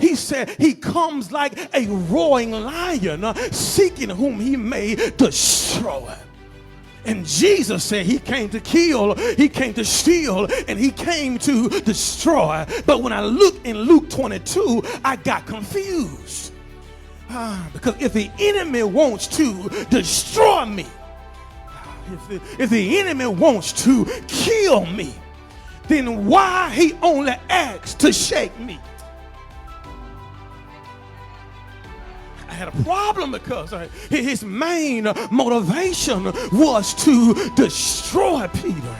he said he comes like a roaring lion, seeking whom he may destroy. And Jesus said he came to kill, he came to steal, and he came to destroy. But when I look in Luke 22, I got confused. Because if the enemy wants to destroy me, if the enemy wants to kill me, then why he only acts to shake me? I had a problem because his main motivation was to destroy Peter.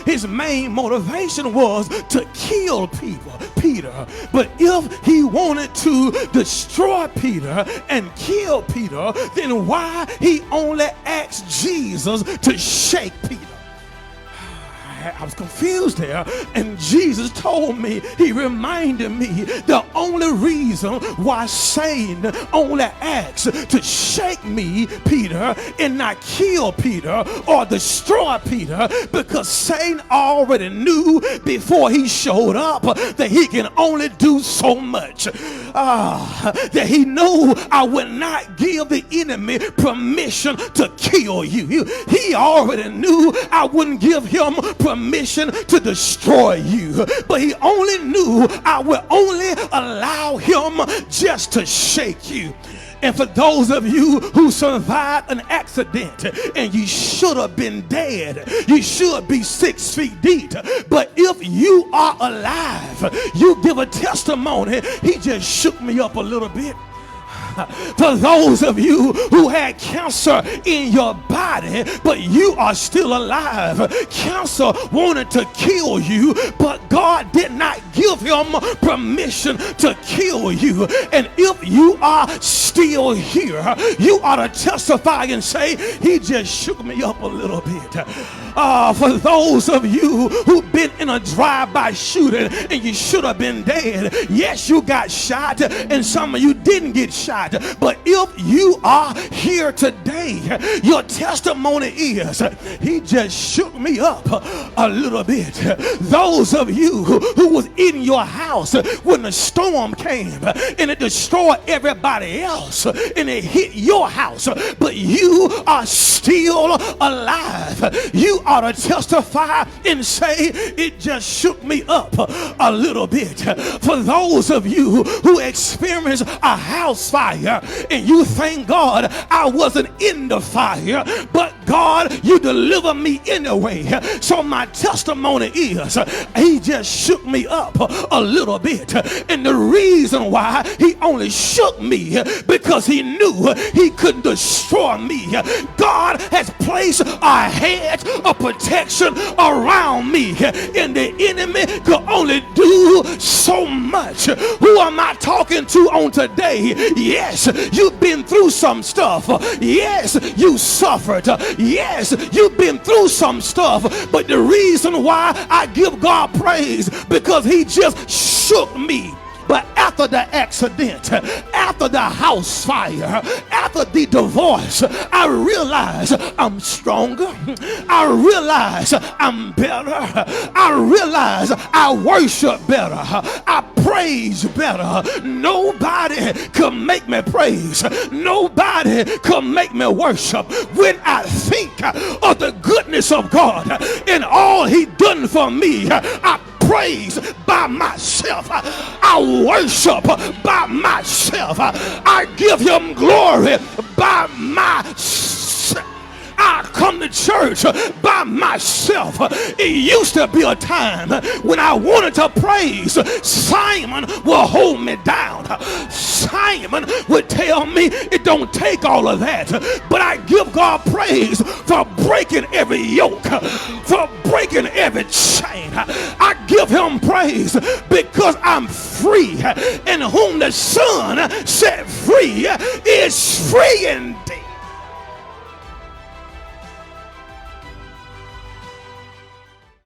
His main motivation was to kill Peter. But if he wanted to destroy Peter and kill Peter, then why he only asked Jesus to shake Peter? I was confused there, and Jesus told me, he reminded me, the only reason why Satan only acts to shake me, Peter, and not kill Peter or destroy Peter, because Satan already knew before he showed up that he can only do so much. That he knew I would not give the enemy permission to kill you. He already knew I wouldn't give him permission to destroy you, but he only knew I would only allow him just to shake you. And for those of you who survived an accident and you should have been dead, you should be 6 feet deep, but if you are alive, you give a testimony, he just shook me up a little bit. For those of you who had cancer in your body, but you are still alive, cancer wanted to kill you, but God did not give him permission to kill you. And if you are still here, you ought to testify and say, he just shook me up a little bit. For those of you who've been in a drive-by shooting and you should have been dead, yes, you got shot, and some of you didn't get shot. But if you are here today, your testimony is, he just shook me up a little bit. Those of you who was in your house when the storm came and it destroyed everybody else and it hit your house, but you are still alive, you ought to testify and say, it just shook me up a little bit. For those of you who experienced a house fire and you thank God I wasn't in the fire, but God, you delivered me anyway. So my testimony is, he just shook me up a little bit. And the reason why he only shook me, because he knew he couldn't destroy me. God has placed a hedge of protection around me, and the enemy could only do so much. Who am I talking to on today? Yes, you've been through some stuff. Yes, you suffered. Yes, you've been through some stuff, but the reason why I give God praise, because he just shook me. But after the accident, after the house fire, after the divorce, I realized I'm stronger. I realized I'm better. I realized I worship better. I praise better. Nobody could make me praise. Nobody could make me worship. When I think of the goodness of God and all he done for me, I praise by myself. I worship by myself. I give him glory by myself. I come to church by myself. It used to be a time when I wanted to praise, Simon will hold me down. Simon would tell me it don't take all of that, but I give God praise for breaking every yoke, for breaking every chain. I give him praise because I'm free, and whom the Son set free is free indeed.